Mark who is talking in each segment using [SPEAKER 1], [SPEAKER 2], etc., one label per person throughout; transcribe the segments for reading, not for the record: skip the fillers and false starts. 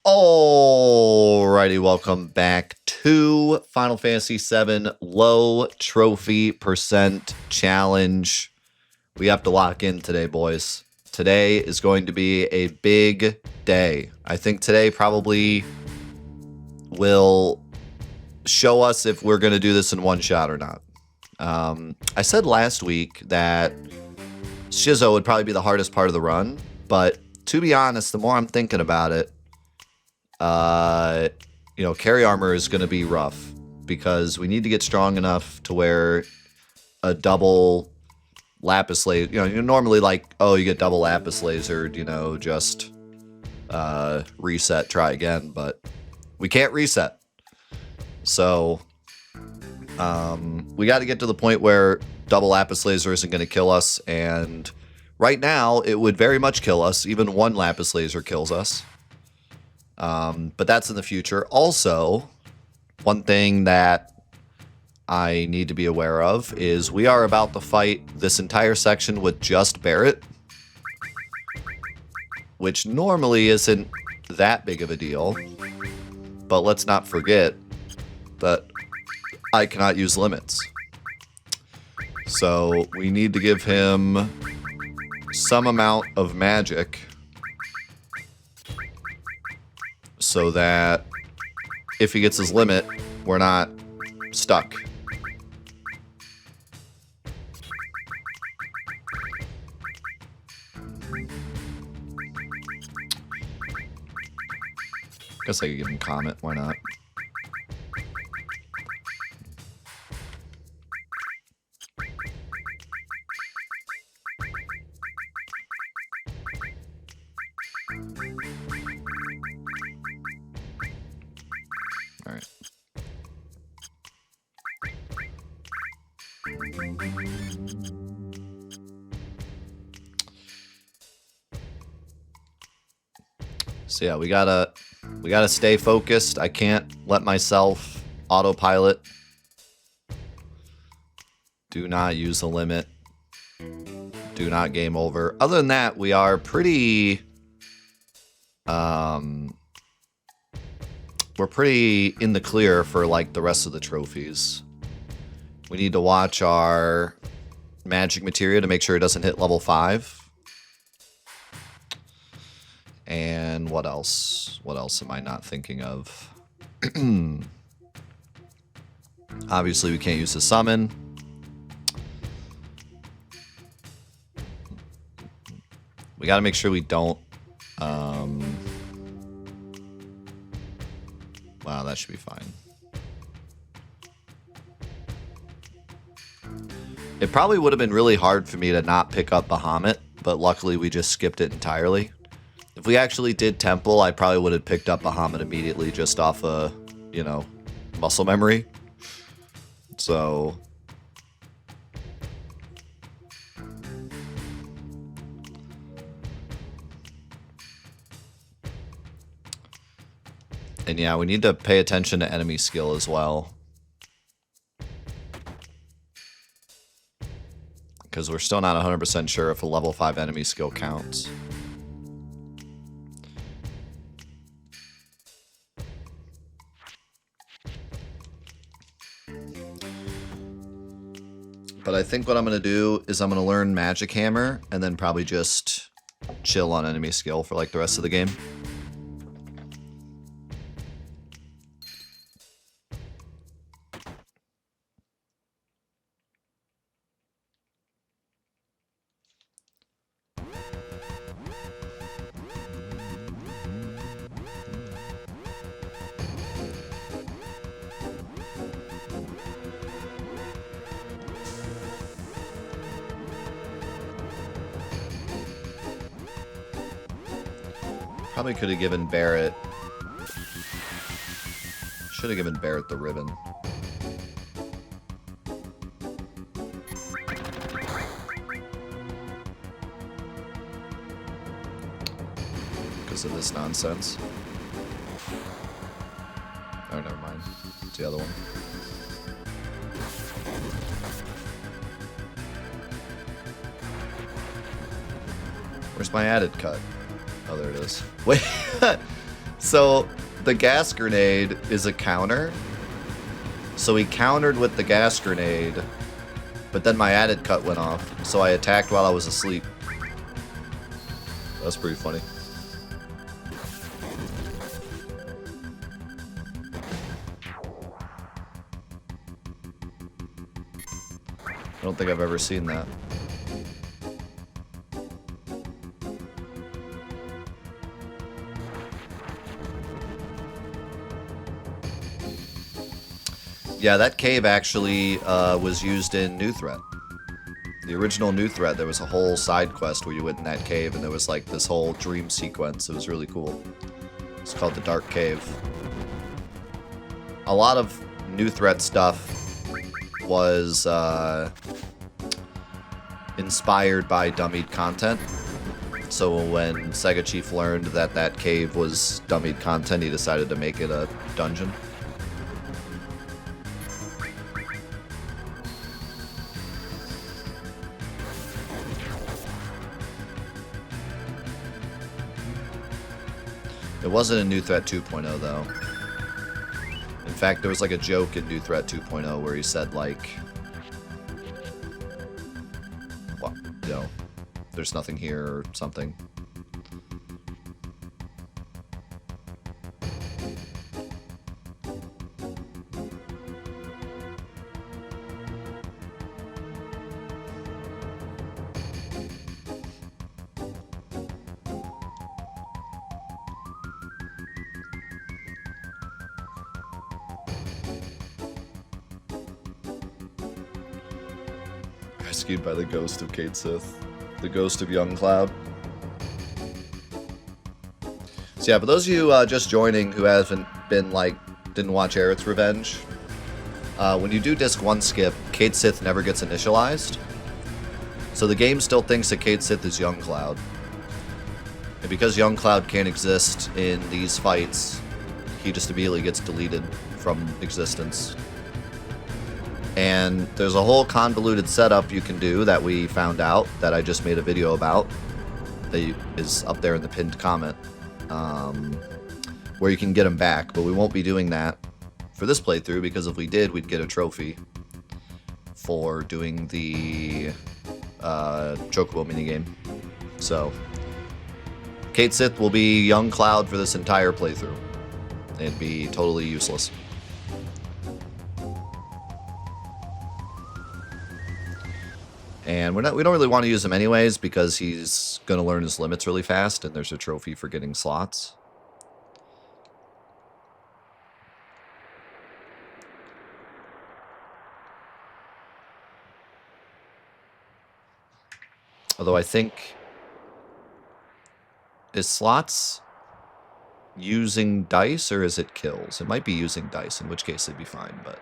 [SPEAKER 1] Alrighty, welcome back to Final Fantasy VII Low Trophy Percent Challenge. We have to lock in today, boys. Today is going to be a big day. I think today probably will show us if we're going to do this in one shot or not. I said last week that Shizo would probably be the hardest part of the run, but to be honest, the more I'm thinking about it, carry armor is going to be rough because we need to get strong enough to where a double lapis laser, you're normally like, oh, you get double lapis lasered, just reset, try again, but we can't reset. So we got to get to the point where double lapis laser isn't going to kill us, and right now it would very much kill us. Even one lapis laser kills us. But that's in the future. Also, one thing that I need to be aware of is we are about to fight this entire section with just Barret, which normally isn't that big of a deal. But let's not forget that I cannot use limits. So we need to give him some amount of magic so that if he gets his limit, we're not stuck. Guess I could give him Comet, why not? Alright. So yeah, we gotta stay focused. I can't let myself autopilot. Do not use the limit. Do not game over. Other than that, we are pretty we're pretty in the clear for like the rest of the trophies. We need to watch our magic materia to make sure it doesn't hit level 5. And what else? What else am I not thinking of? Obviously, we can't use the summon. We got to make sure we don't. Wow, that should be fine. It probably would have been really hard for me to not pick up Bahamut, but luckily we just skipped it entirely. If we actually did Temple, I probably would have picked up Bahamut immediately just off of, muscle memory. So and yeah, we need to pay attention to enemy skill as well. Because we're still not 100% sure if a level 5 enemy skill counts. But I think what I'm going to do is I'm going to learn Magic Hammer and then probably just chill on enemy skill for like the rest of the game. Probably could have given Barret. Should have given Barret the ribbon. Because of this nonsense. Oh, never mind. It's the other one. Where's my added cut? Oh, there it is. Wait. So the gas grenade is a counter. So he countered with the gas grenade, but then my added cut went off, so I attacked while I was asleep. That's pretty funny. I don't think I've ever seen that. Yeah, that cave actually was used in New Threat. The original New Threat, there was a whole side quest where you went in that cave, and there was like this whole dream sequence. It was really cool. It's called the Dark Cave. A lot of New Threat stuff was inspired by dummied content. So when Sega Chief learned that that cave was dummied content, he decided to make it a dungeon. It wasn't in New Threat 2.0 though. In fact, there was like a joke in New Threat 2.0 where he said like, well, you know, there's nothing here or something. Rescued by the ghost of Cait Sith. The ghost of Young Cloud. So yeah, for those of you just joining who haven't been like, didn't watch Aerith's Revenge, when you do Disc 1 skip, Cait Sith never gets initialized. So the game still thinks that Cait Sith is Young Cloud. And because Young Cloud can't exist in these fights, he just immediately gets deleted from existence. And there's a whole convoluted setup you can do that we found out that I just made a video about that is up there in the pinned comment, where you can get him back, but we won't be doing that for this playthrough because if we did, we'd get a trophy for doing the chocobo minigame. So Cait Sith will be Young Cloud for this entire playthrough. It'd be totally useless. And we don't really want to use him anyways because he's going to learn his limits really fast, and there's a trophy for getting slots. Although I think... Is slots using dice, or is it kills? It might be using dice, in which case it'd be fine, but...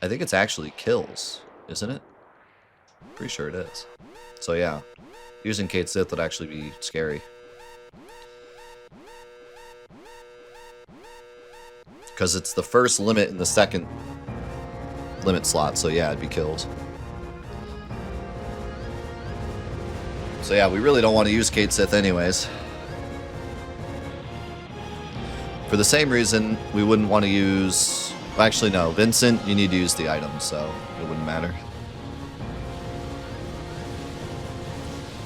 [SPEAKER 1] I think it's actually kills, isn't it? Pretty sure it is. So yeah, using Cait Sith would actually be scary. Because it's the first limit in the second limit slot, so yeah, it'd be kills. So yeah, we really don't want to use Cait Sith anyways. For the same reason, we wouldn't want to use... Well, actually, no. Vincent, you need to use the item, so it wouldn't matter.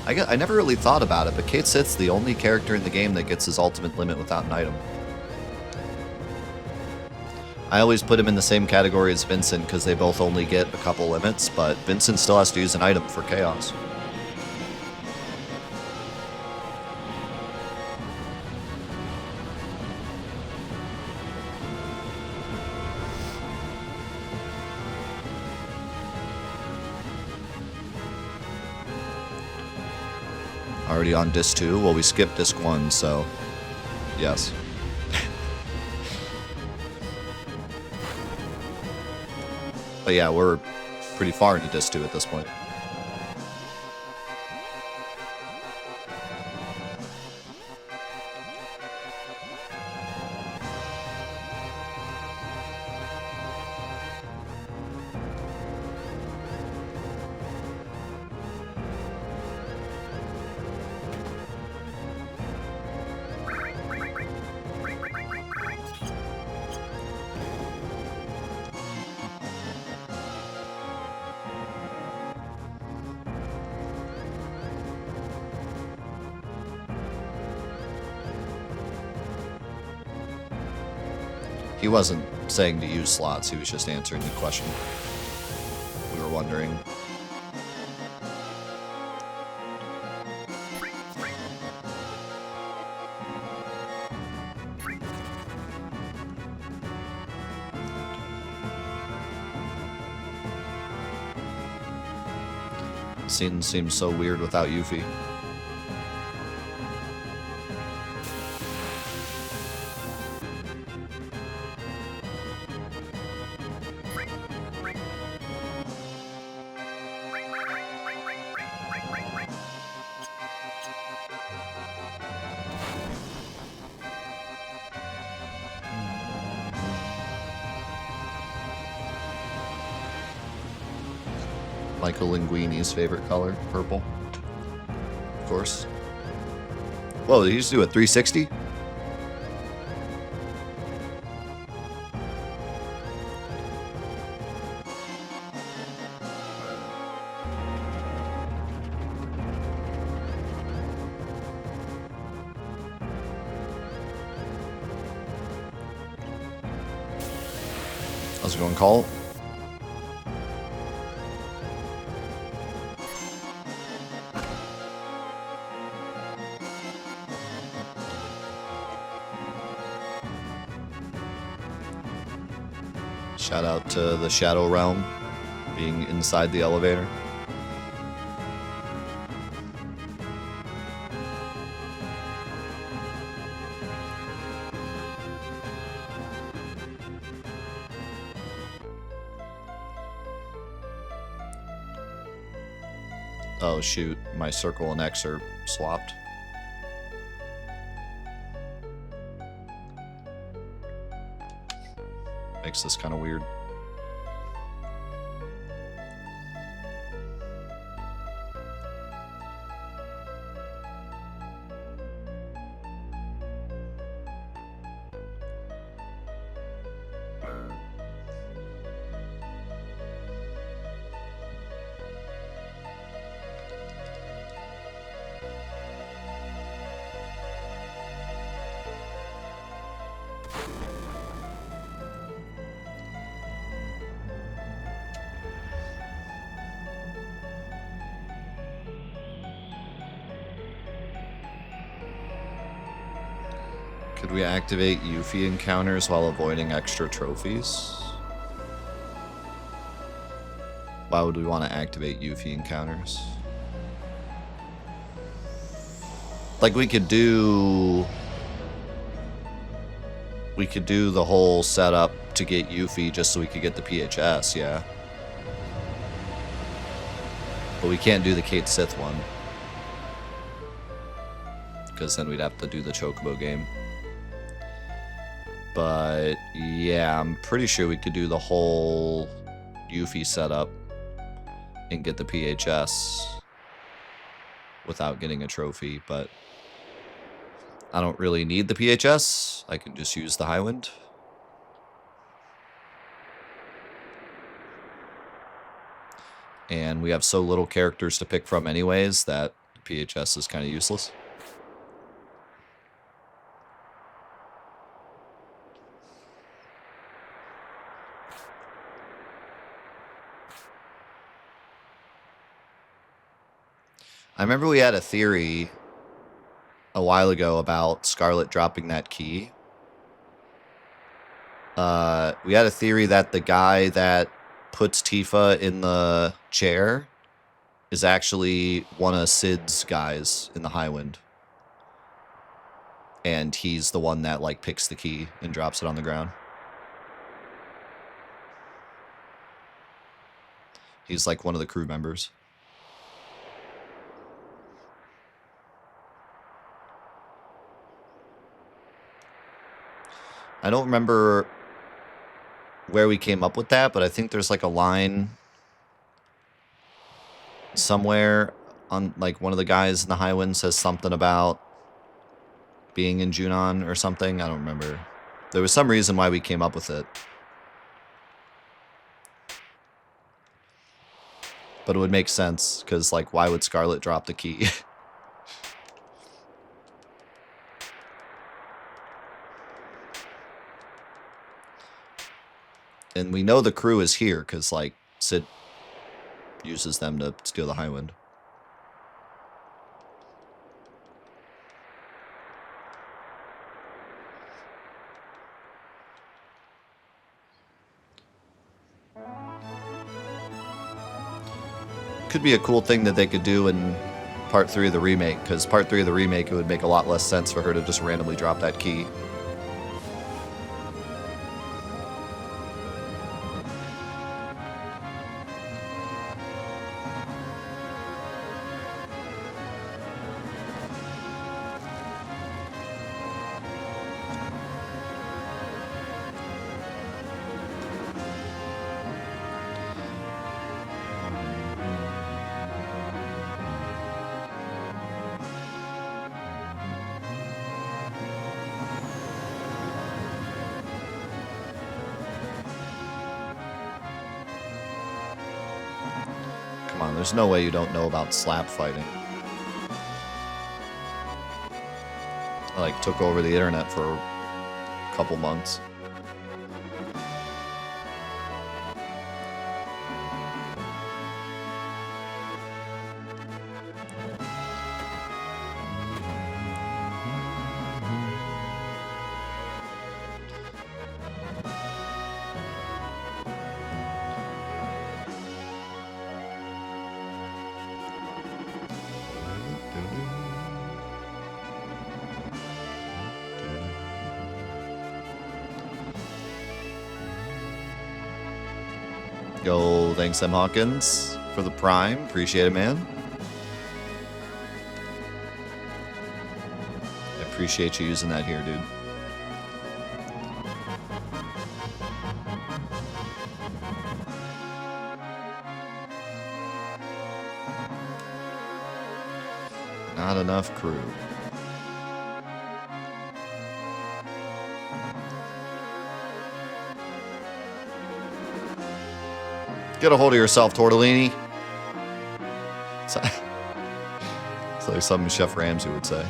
[SPEAKER 1] I never really thought about it, but Cait Sith's the only character in the game that gets his ultimate limit without an item. I always put him in the same category as Vincent because they both only get a couple limits, but Vincent still has to use an item for Chaos. Already on Disc 2? Well, we skipped Disc 1, so yes. But yeah, we're pretty far into Disc 2 at this point. He wasn't saying to use slots, he was just answering the question. We were wondering. Scene seems so weird without Yuffie. Michael Linguini's favorite color, purple. Of course. Whoa, did he just do a 360? How's it going, Call? Shout out to the Shadow Realm being inside the elevator. Oh shoot, my circle and X are swapped. Makes this kind of weird. Could we activate Yuffie encounters while avoiding extra trophies? Why would we want to activate Yuffie encounters? Like we could do the whole setup to get Yuffie just so we could get the PHS, yeah. But we can't do the Kate Sith one. Because then we'd have to do the Chocobo game. But yeah, I'm pretty sure we could do the whole Yuffie setup and get the PHS without getting a trophy, but I don't really need the PHS. I can just use the Highwind. And we have so little characters to pick from anyways that PHS is kind of useless. I remember we had a theory a while ago about Scarlet dropping that key. We had a theory that the guy that puts Tifa in the chair is actually one of Sid's guys in the Highwind. And he's the one that, like, picks the key and drops it on the ground. He's, like, one of the crew members. I don't remember where we came up with that, but I think there's like a line somewhere on like one of the guys in the Highwind says something about being in Junon or something. I don't remember. There was some reason why we came up with it. But it would make sense because like why would Scarlet drop the key? And we know the crew is here because, like, Sid uses them to steal the High Wind. Could be a cool thing that they could do in Part 3 of the remake, because Part 3 of the remake, it would make a lot less sense for her to just randomly drop that key. Come on, there's no way you don't know about slap fighting. I, like, took over the internet for a couple months. Yo, thanks, M. Hawkins, for the Prime. Appreciate it, man. I appreciate you using that here, dude. Not enough crew. Get a hold of yourself, Tortellini. It's like something Chef Ramsay would say.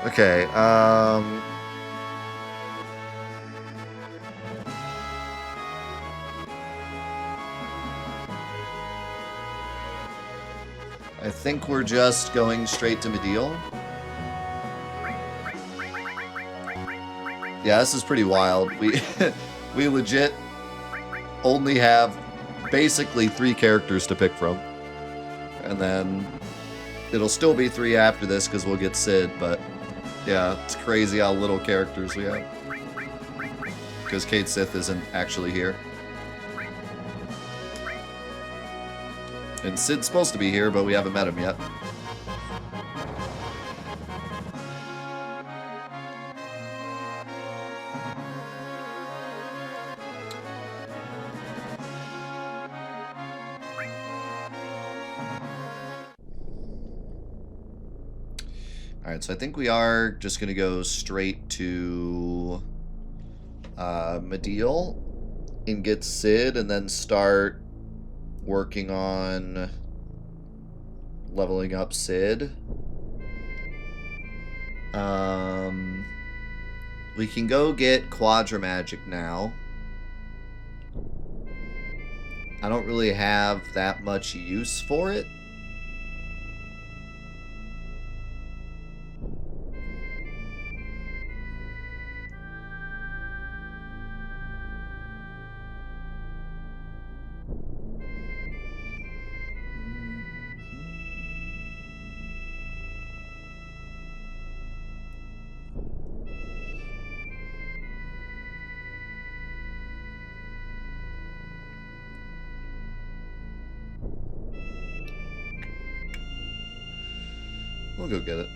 [SPEAKER 1] Okay, I think we're just going straight to Medial. Yeah, this is pretty wild. We legit only have basically 3 characters to pick from. And then it'll still be 3 after this because we'll get Sid, but yeah, it's crazy how little characters we have. Because Cait Sith isn't actually here. And Sid's supposed to be here, but we haven't met him yet. Alright, so I think we are just going to go straight to Medial and get Sid and then start working on leveling up Sid. We can go get Quadra Magic now. I don't really have that much use for it. We'll go get it.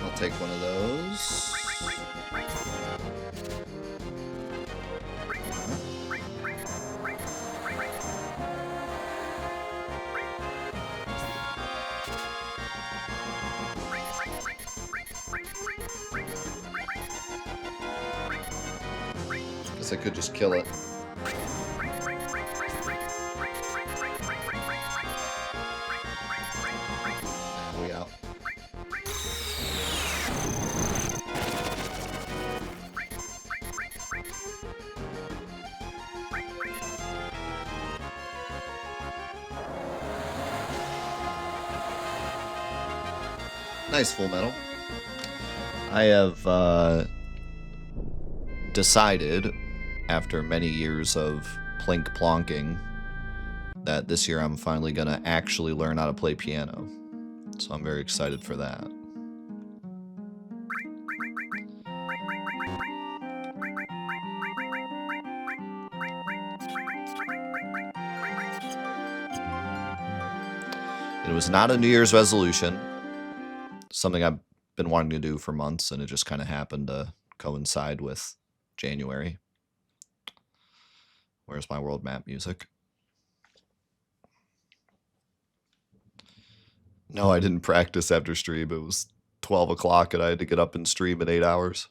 [SPEAKER 1] I'll take one of those. Guess I could just kill it. We out. Nice full metal. I have decided, after many years of plink plonking, that this year I'm finally gonna actually learn how to play piano. So I'm very excited for that. It was not a New Year's resolution. Something I've been wanting to do for months, and it just kind of happened to coincide with January. Where's my world map music? No, I didn't practice after stream. It was 12 o'clock and I had to get up and stream in 8 hours.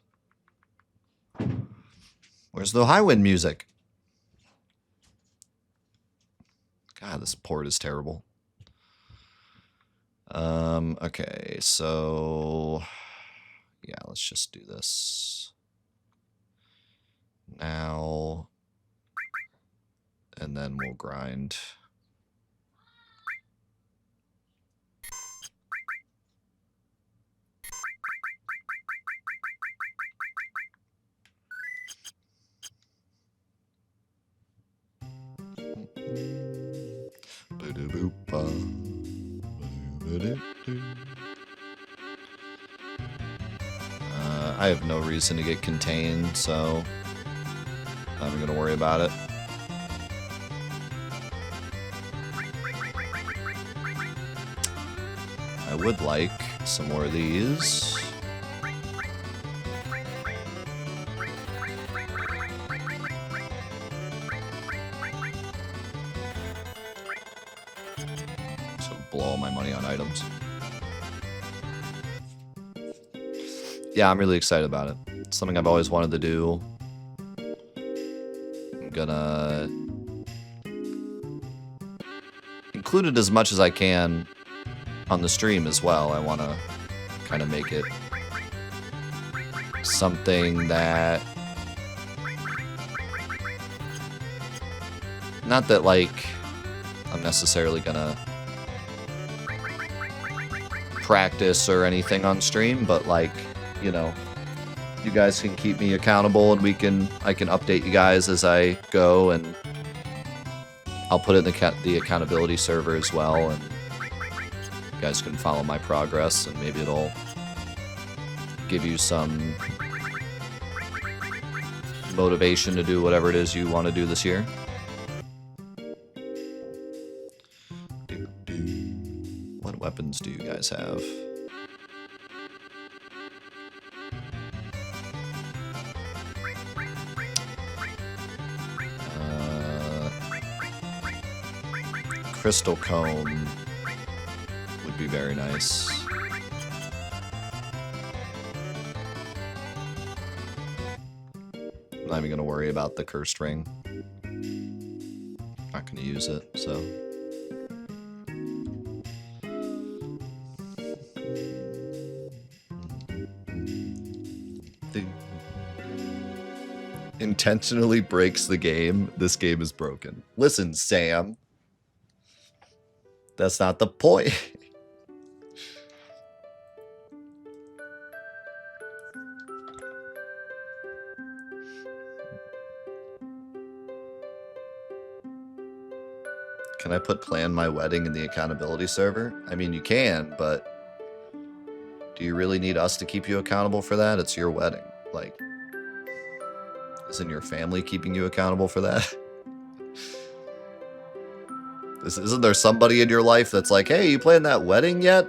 [SPEAKER 1] Where's the high wind music? God, this port is terrible. Okay, so yeah, let's just do this now, and then we'll grind. I have no reason to get contained, so I'm not gonna worry about it. I would like some more of these. So blow all my money on items. Yeah, I'm really excited about it. It's something I've always wanted to do. I'm gonna include it as much as I can on the stream as well. I want to kind of make it something that, not that like I'm necessarily gonna practice or anything on stream, but like, you know, you guys can keep me accountable and I can update you guys as I go, and I'll put it in the accountability server as well, and you guys can follow my progress, and maybe it'll give you some motivation to do whatever it is you want to do this year. What weapons do you guys have? Crystal Comb would be very nice. I'm not even going to worry about the cursed ring. Not going to use it, so. Intentionally breaks the game. This game is broken. Listen, Sam. That's not the point. Can I put plan my wedding in the accountability server? I mean, you can, but do you really need us to keep you accountable for that? It's your wedding. Like, isn't your family keeping you accountable for that? Isn't there somebody in your life that's like, hey, you planned that wedding yet?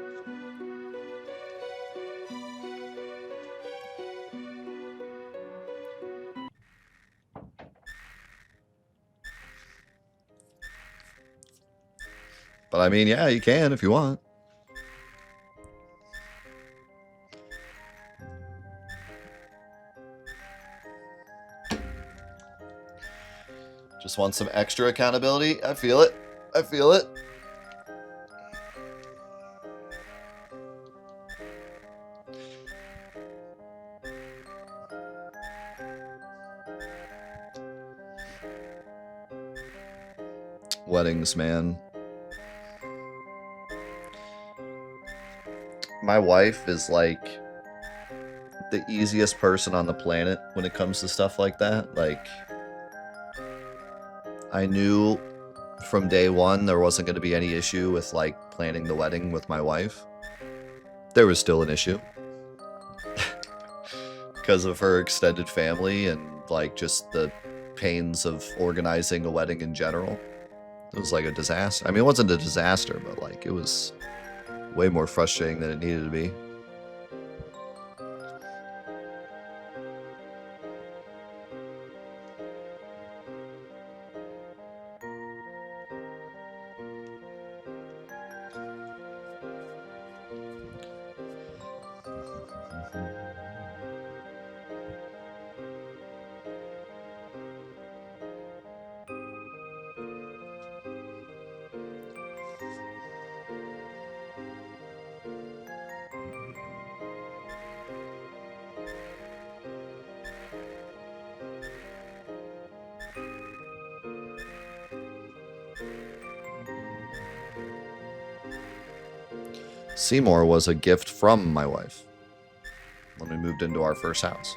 [SPEAKER 1] But I mean, yeah, you can if you want. Just want some extra accountability. I feel it. I feel it. Weddings, man. My wife is like the easiest person on the planet when it comes to stuff like that. Like, I knew from day one there wasn't going to be any issue with like planning the wedding with my wife. There was still an issue because of her extended family and like just the pains of organizing a wedding in general. It was like a disaster. I mean, it wasn't a disaster, but like it was way more frustrating than it needed to be. Seymour was a gift from my wife when we moved into our first house.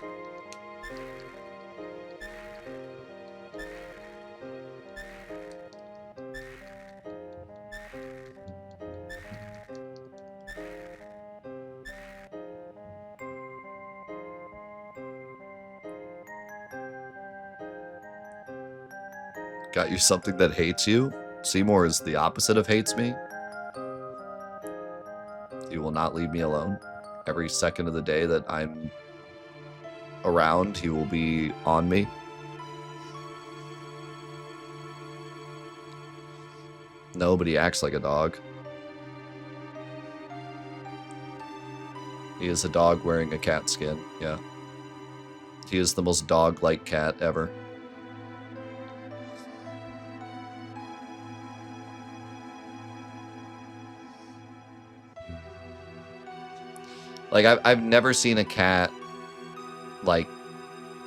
[SPEAKER 1] Got you something that hates you? Seymour is the opposite of hates me. He will not leave me alone. Every second of the day that I'm around, he will be on me. Nobody acts like a dog. He is a dog wearing a cat skin, yeah. He is the most dog-like cat ever. Like, I've never seen a cat, like,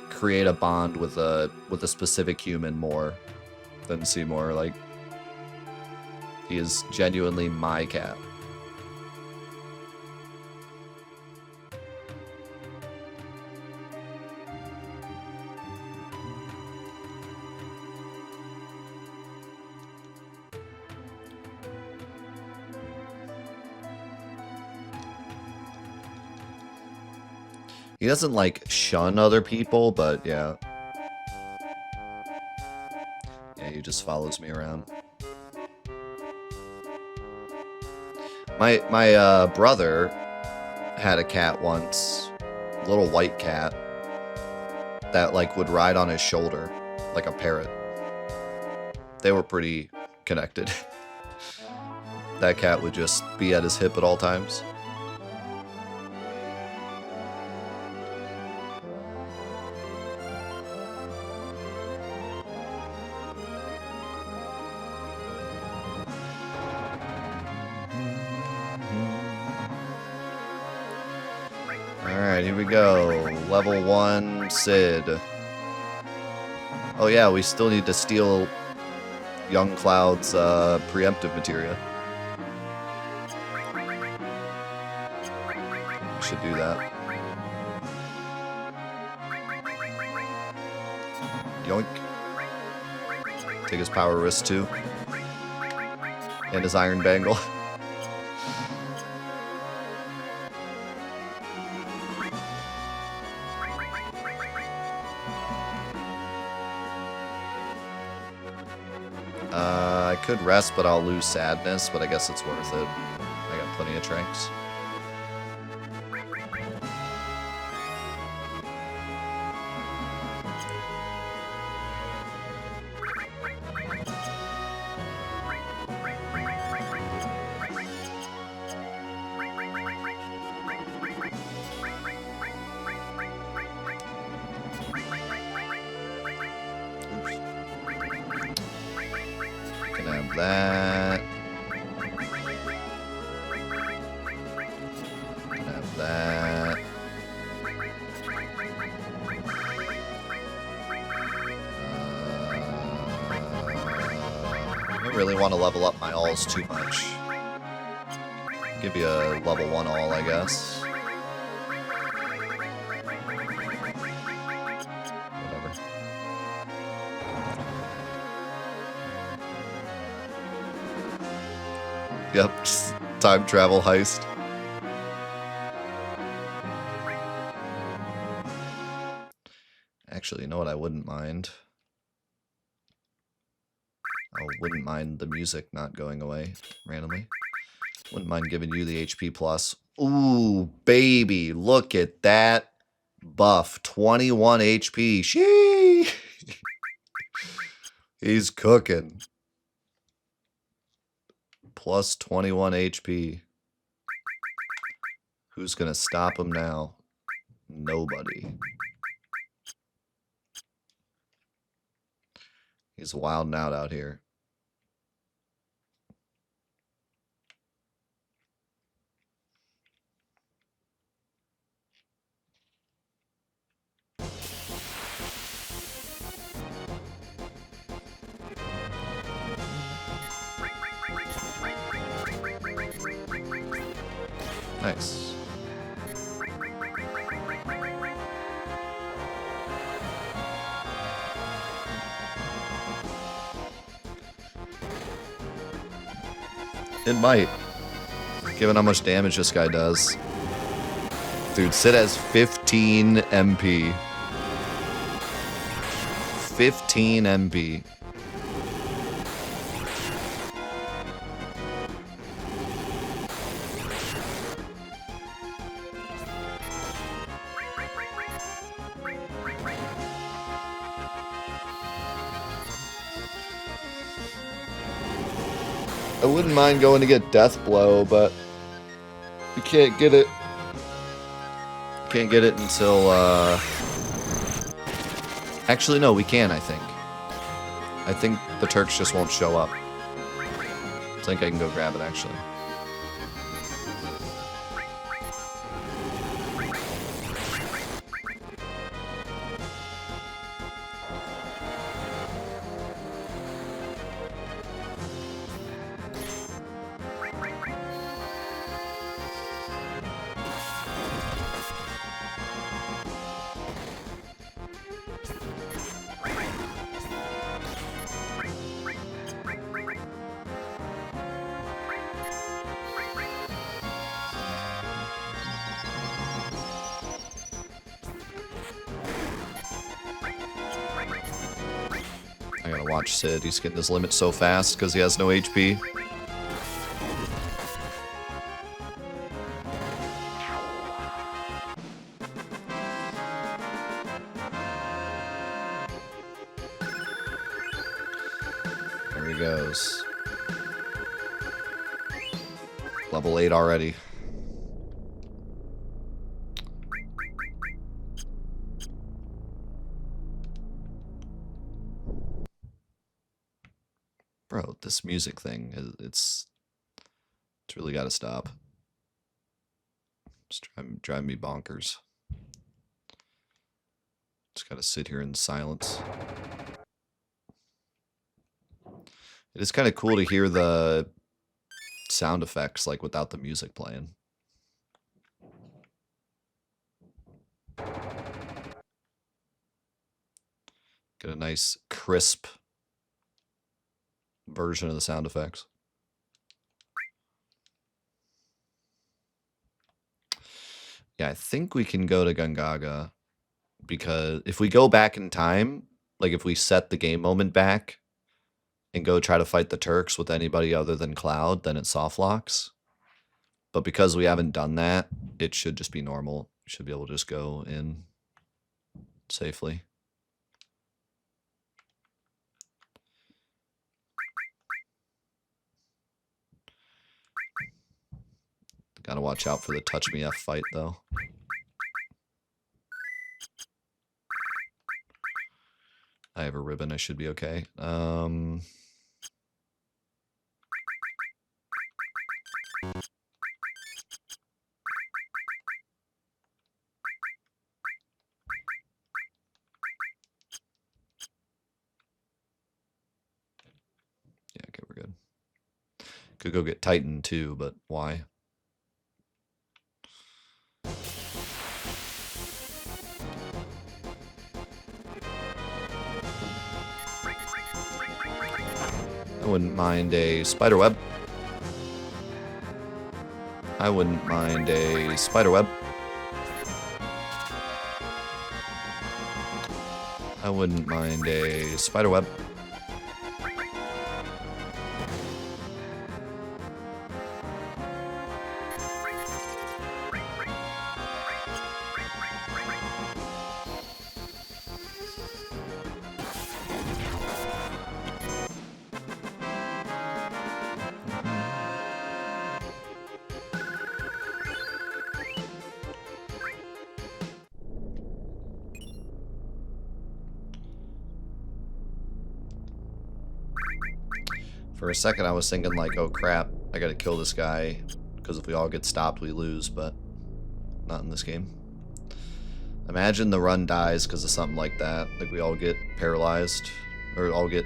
[SPEAKER 1] create a bond with a specific human more than Seymour. Like, he is genuinely my cat. He doesn't, like, shun other people, but yeah. Yeah, he just follows me around. My brother had a cat once, a little white cat, that like would ride on his shoulder like a parrot. They were pretty connected. That cat would just be at his hip at all times. Alright, here we go. Level 1 Sid. Oh yeah, we still need to steal Young Cloud's preemptive materia. We should do that. Yoink. Take his power wrist too. And his iron bangle. I could rest, but I'll lose sadness, but I guess it's worth it. I got plenty of tranks. That. Can have that. I don't really want to level up my alls too much. Give you a level 1 all, I guess. Whatever. Yep, just time travel heist. Actually, you know what I wouldn't mind? I wouldn't mind the music not going away randomly. Wouldn't mind giving you the HP plus. Ooh, baby, look at that buff. 21 HP. Shee! He's cooking. Plus 21 HP. Who's gonna stop him now? Nobody. He's wilding out here. Nice. It might, given how much damage this guy does. Dude, Sid has 15 MP. 15 MP. I wouldn't mind going to get Death Blow, but we can't get it. Can't get it until, Actually, no, we can, I think. I think the Turks just won't show up. I think I can go grab it, actually. I gotta watch Sid. He's getting his limit so fast because he has no HP. There he goes. Level 8 already. Bro, this music thing, it's really got to stop. It's driving me bonkers. Just got to sit here in silence. It is kind of cool to hear the sound effects, like, without the music playing. Get a nice, crisp version of the sound effects. Yeah, I think we can go to Gungaga, because if we go back in time, like if we set the game moment back and go try to fight the Turks with anybody other than Cloud, then it soft locks. But because we haven't done that, it should just be normal. We should be able to just go in safely. Gotta watch out for the touch me F fight though. I have a ribbon, I should be okay. Yeah, okay, we're good. Could go get Titan too, but why? I wouldn't mind a spiderweb. I wouldn't mind a spiderweb. I wouldn't mind a spiderweb. For a second I was thinking like, oh crap, I gotta kill this guy, because if we all get stopped we lose, but not in this game. Imagine the run dies because of something like that, like we all get paralyzed, or all get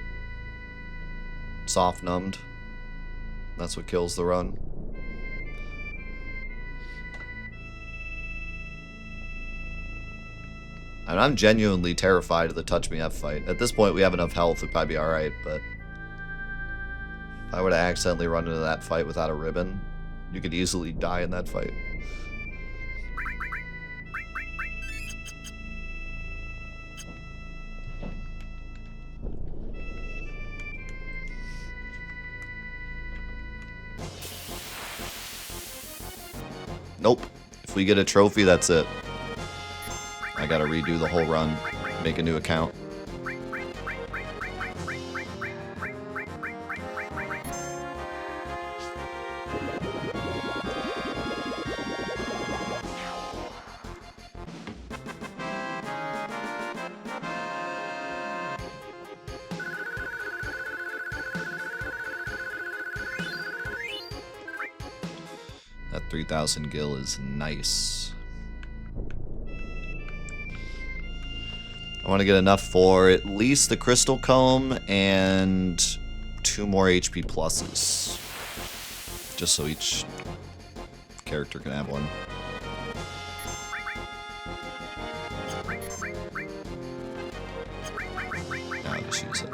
[SPEAKER 1] soft numbed. That's what kills the run. And I'm genuinely terrified of the touch me F fight. At this point we have enough health, we'd probably be alright, but if I were to accidentally run into that fight without a ribbon, you could easily die in that fight. Nope. If we get a trophy, that's it. I gotta redo the whole run, make a new account. That 3,000 gil is nice. I want to get enough for at least the crystal comb and 2 more HP pluses. Just so each character can have one. Now I'll just use it.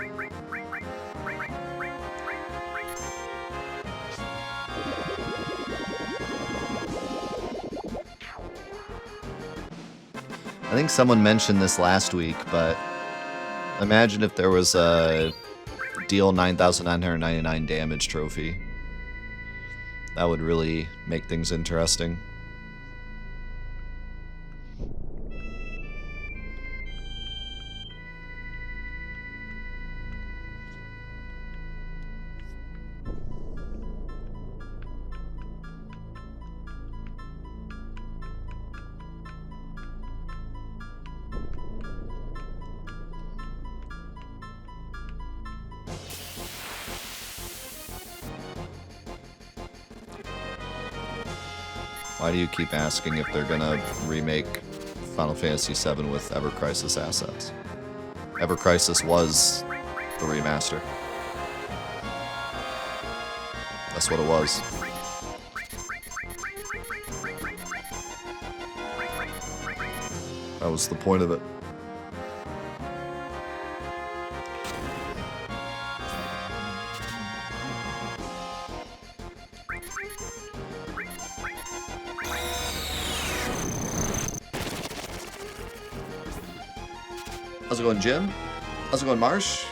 [SPEAKER 1] I think someone mentioned this last week, but Imagine if there was a deal 9,999 damage trophy. That would really make things interesting. Why do you keep asking if they're gonna remake Final Fantasy VII with Ever Crisis assets? Ever Crisis was the remaster. That's what it was. That was the point of it. How's it going, Jim? How's it going, Marsh?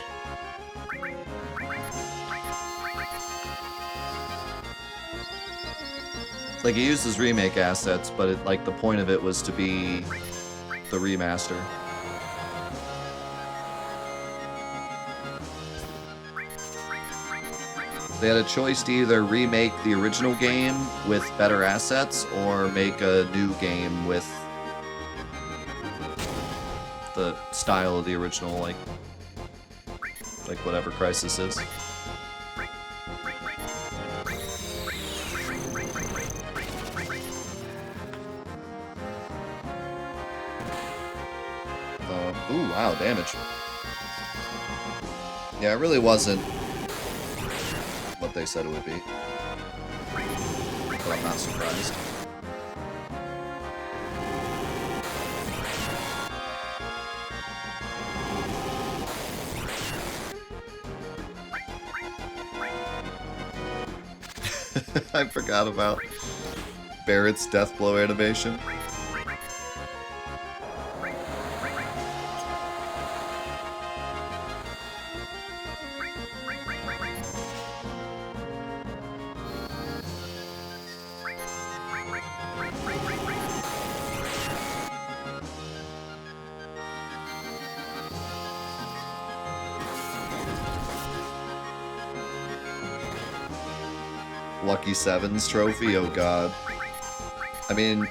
[SPEAKER 1] Like, he used his remake assets, but it, like, the point of it was to be the remaster. They had a choice to either remake the original game with better assets or make a new game with the style of the original, like whatever Crisis is. Ooh, wow, damage. Yeah, it really wasn't what they said it would be. But I'm not surprised. I forgot about Barrett's death blow animation. Lucky Sevens trophy, oh god. I mean,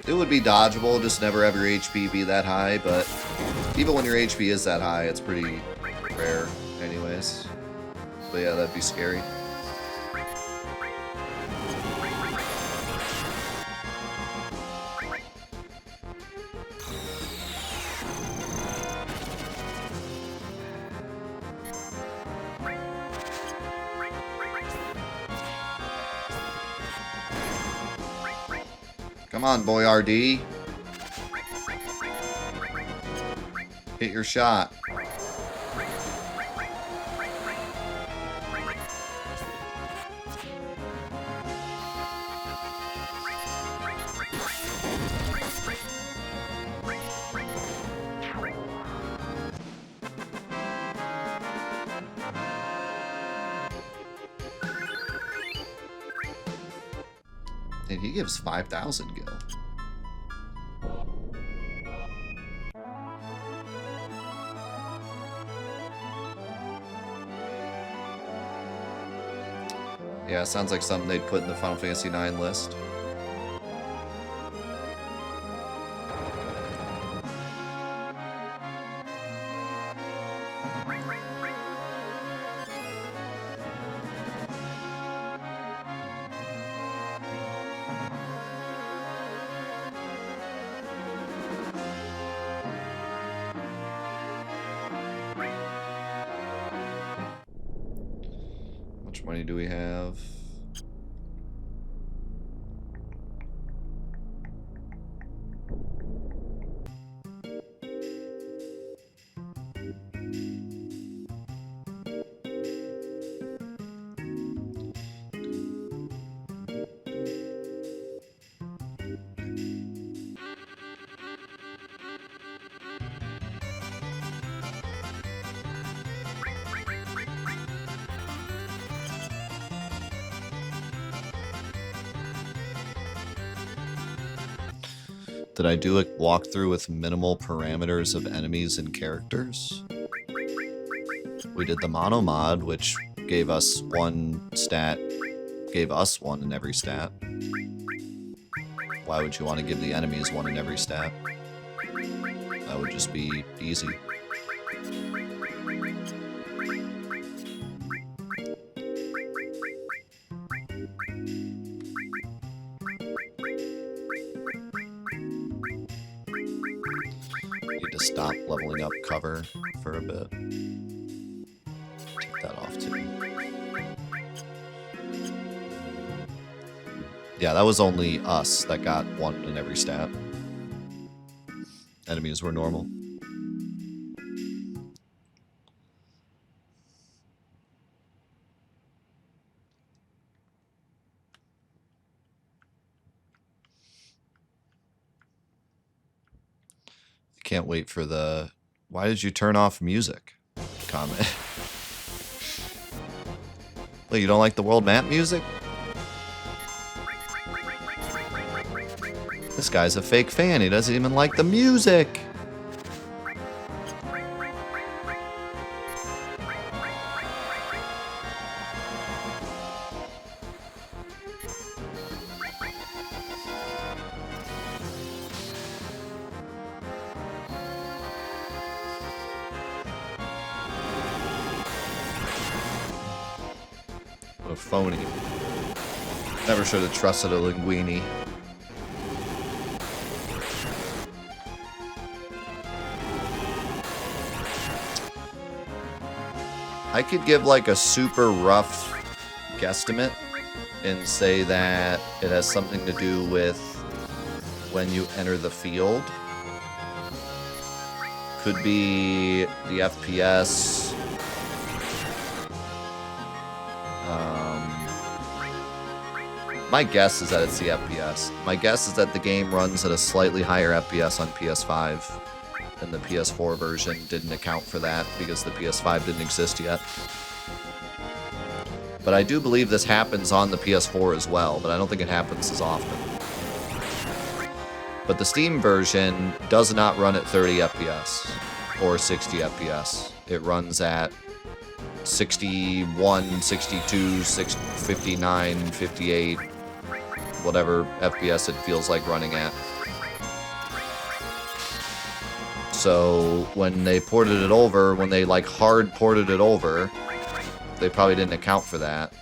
[SPEAKER 1] it would be dodgeable, just never have your HP be that high, but even when your HP is that high, it's pretty rare anyways. But yeah, that'd be scary. Come on, boy RD. Hit your shot. And he gives 5,000 gil. Yeah, sounds like something they'd put in the Final Fantasy IX list. How much money do we have? Did I do a walkthrough with minimal parameters of enemies and characters? We did the mono mod, which gave us one stat, gave us one in every stat. Why would you want to give the enemies one in every stat? That would just be easy. Need to stop leveling up cover for a bit. Take that off too. Yeah, that was only us that got one in every stat. Enemies were normal. Can't wait for the... Why did you turn off music? Comment. Wait, you don't like the world map music? This guy's a fake fan. He doesn't even like the music. What a phony. Never should have trusted a linguini. I could give like a super rough guesstimate and say that it has something to do with when you enter the field. Could be the FPS. My guess is that it's the FPS. My guess is that the game runs at a slightly higher FPS on PS5. And the PS4 version didn't account for that because the PS5 didn't exist yet. But I do believe this happens on the PS4 as well, but I don't think it happens as often. But the Steam version does not run at 30 FPS or 60 FPS. It runs at 61, 62, 59, 58, whatever FPS it feels like running at. So when they ported it over, when they like hard ported it over, they probably didn't account for that.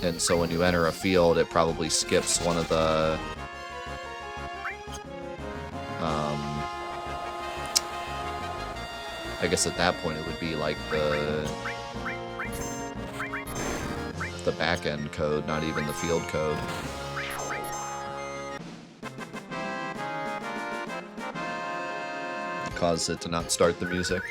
[SPEAKER 1] And so when you enter a field, it probably skips one of the I guess at that point it would be like the back-end code, not even the field code. Cause it to not start the music.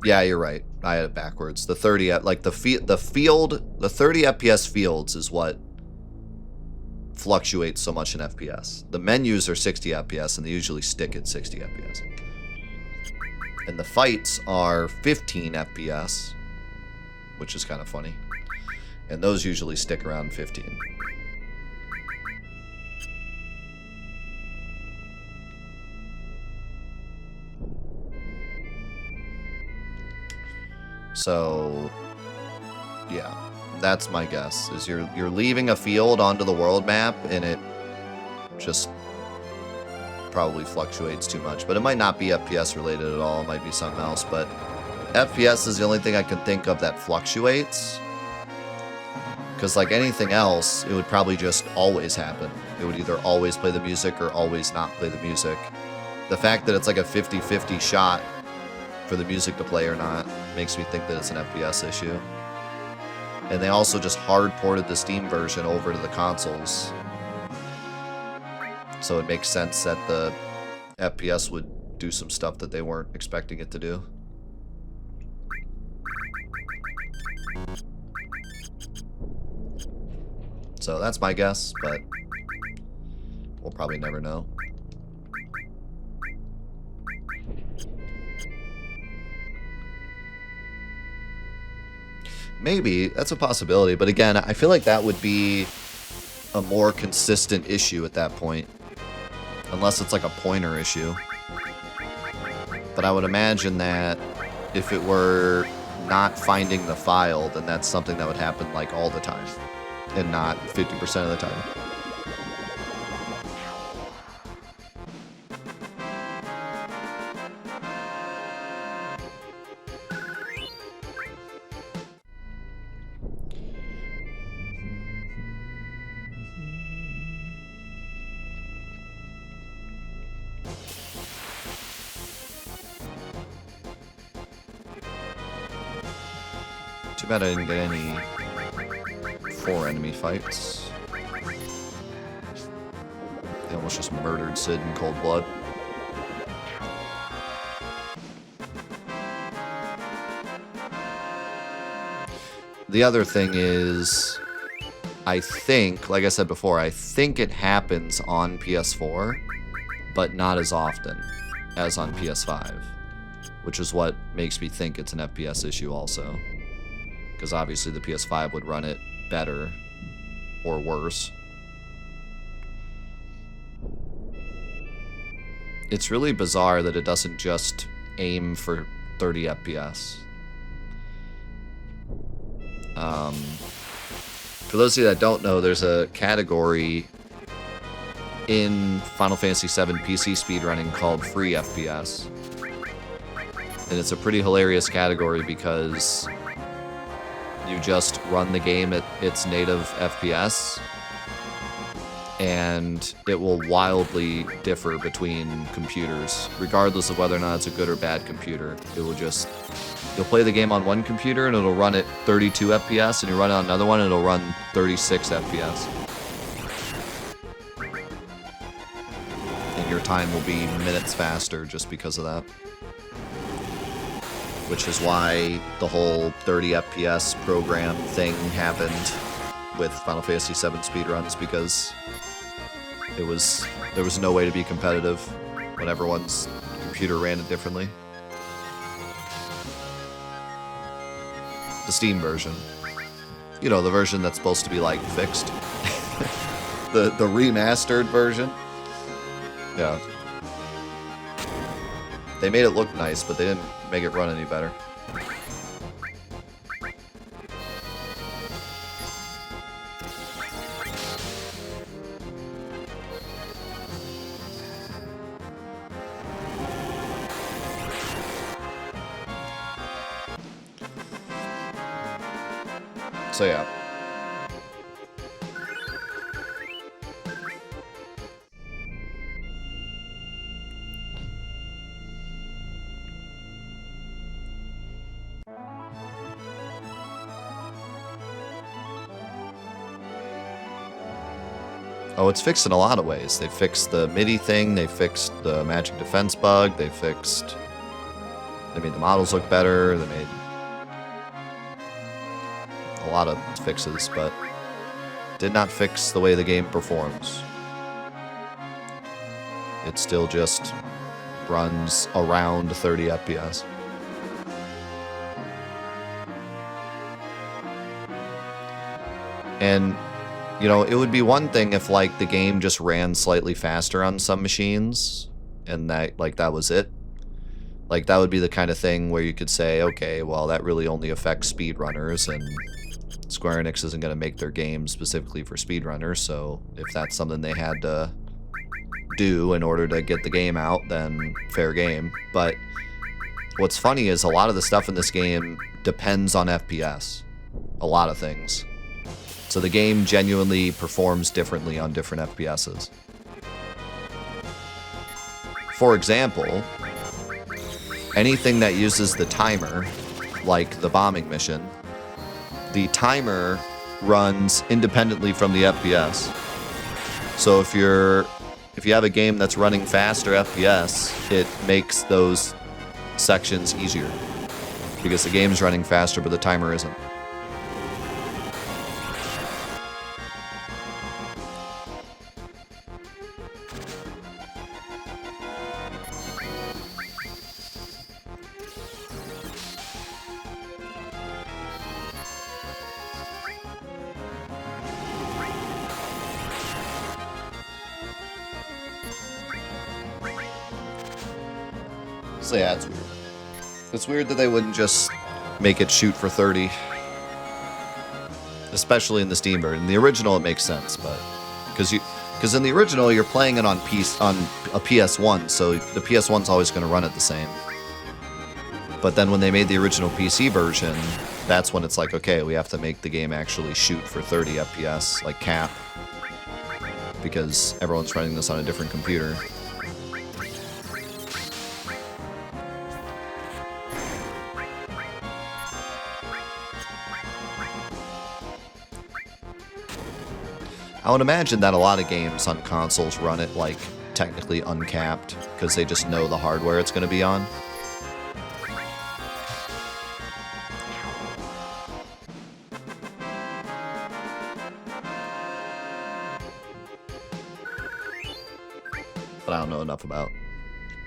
[SPEAKER 1] Yeah, you're right. I had it backwards. The 30 like the 30 FPS fields is what fluctuates so much in FPS. The menus are 60 FPS and they usually stick at 60 FPS. And the fights are 15 FPS, which is kind of funny. And those usually stick around 15. So, yeah, that's my guess. Is you're leaving a field onto the world map, and it just probably fluctuates too much. But it might not be FPS related at all. It might be something else. But FPS is the only thing I can think of that fluctuates. Because like anything else, it would probably just always happen. It would either always play the music or always not play the music. The fact that it's like a 50-50 shot for the music to play or not makes me think that it's an FPS issue. And they also just hard ported the Steam version over to the consoles. So it makes sense that the FPS would do some stuff that they weren't expecting it to do. So that's my guess, but we'll probably never know. Maybe. That's a possibility. But again, I feel like that would be a more consistent issue at that point. Unless it's like a pointer issue. But I would imagine that if it were not finding the file, then that's something that would happen like all the time. And not 50% of the time. Too bad I didn't get any 4 enemy fights. They almost just murdered Sid in cold blood. The other thing is, I think, like I said before, I think it happens on PS4, but not as often as on PS5, which is what makes me think it's an FPS issue also. Because obviously the PS5 would run it better or worse. It's really bizarre that it doesn't just aim for 30 FPS. For those of you that don't know, there's a category in Final Fantasy VII PC speedrunning called Free FPS. And it's a pretty hilarious category because you just run the game at its native FPS, and it will wildly differ between computers, regardless of whether or not it's a good or bad computer. It will just... You'll play the game on one computer, and it'll run at 32 FPS, and you run it on another one, and it'll run 36 FPS. And your time will be minutes faster just because of that. Which is why the whole 30 FPS program thing happened with Final Fantasy VII speedruns, because there was no way to be competitive when everyone's computer ran it differently. The Steam version. You know, the version that's supposed to be, like, fixed. the remastered version. Yeah. They made it look nice, but they didn't make it run any better. So yeah. Oh, it's fixed in a lot of ways. They fixed the MIDI thing, they fixed the magic defense bug, they made the models look better, they made a lot of fixes, but did not fix the way the game performs. It still just runs around 30 FPS. And you know, it would be one thing if, like, the game just ran slightly faster on some machines, and that was it. Like, that would be the kind of thing where you could say, okay, well, that really only affects speedrunners, and Square Enix isn't going to make their game specifically for speedrunners, so if that's something they had to do in order to get the game out, then fair game. But what's funny is a lot of the stuff in this game depends on FPS. A lot of things. So the game genuinely performs differently on different FPSs. For example, anything that uses the timer, like the bombing mission, the timer runs independently from the FPS. So if you have a game that's running faster FPS, it makes those sections easier. Because the game's running faster, but the timer isn't. So yeah, it's weird. It's weird that they wouldn't just make it shoot for 30. Especially in the Steam version. In the original, it makes sense, but because in the original you're playing it on a PS1, so the PS1's always going to run it the same. But then when they made the original PC version, that's when it's like, okay, we have to make the game actually shoot for 30 FPS, like cap, because everyone's running this on a different computer. I would imagine that a lot of games on consoles run it, like, technically uncapped, because they just know the hardware it's going to be on. But I don't know enough about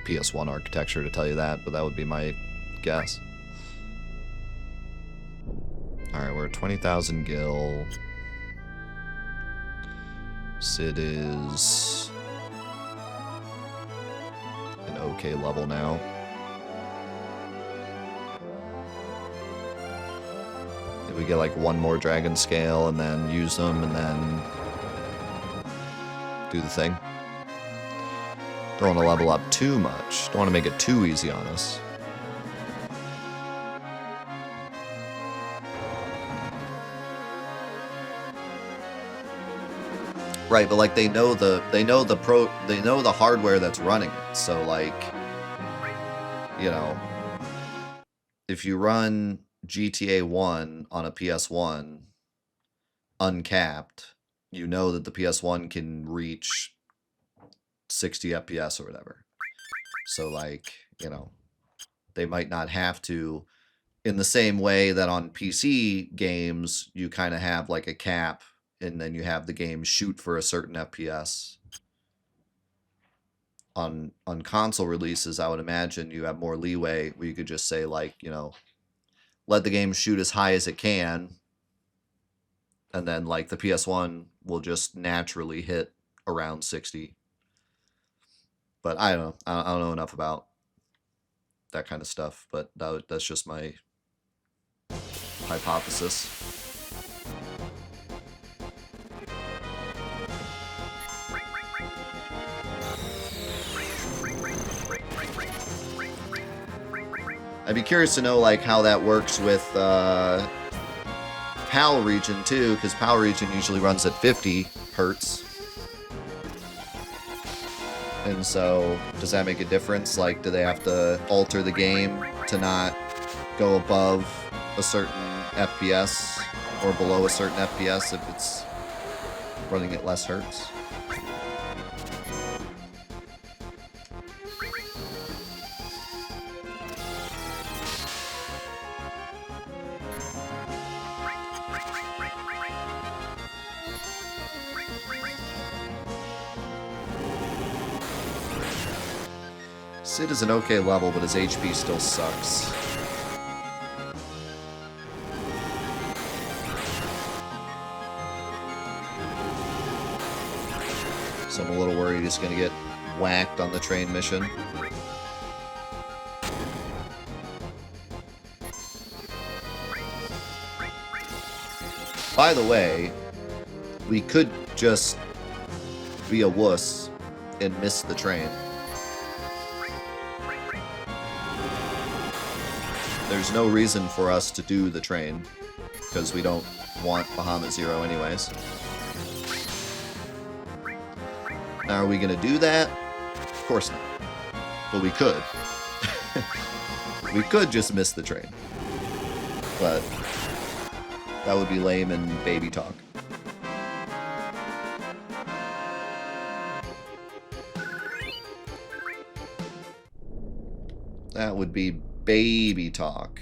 [SPEAKER 1] PS1 architecture to tell you that, but that would be my guess. Alright, we're at 20,000 gil. Sid is an okay level now. If we get like one more dragon scale and then use them and then do the thing. Don't want to level up too much. Don't want to make it too easy on us. Right, but like they know the hardware that's running it. So like, you know, if you run GTA 1 on a PS1 uncapped, you know that the PS1 can reach 60 FPS or whatever. So like, you know, they might not have to, in the same way that on PC games you kind of have like a cap and then you have the game shoot for a certain FPS. On console releases, I would imagine you have more leeway where you could just say, like, you know, let the game shoot as high as it can, and then, like, the PS1 will just naturally hit around 60. But I don't know. I don't know enough about that kind of stuff, but that's just my hypothesis. I'd be curious to know, like, how that works with PAL region, too, because PAL region usually runs at 50 hertz. And so, does that make a difference? Like, do they have to alter the game to not go above a certain FPS or below a certain FPS if it's running at less hertz? Sid is an okay level, but his HP still sucks. So I'm a little worried he's gonna get whacked on the train mission. By the way, we could just be a wuss and miss the train. There's no reason for us to do the train, because we don't want Bahamut Zero anyways. Now, are we going to do that? Of course not. But we could. We could just miss the train. But that would be lame and baby talk. That would be baby talk.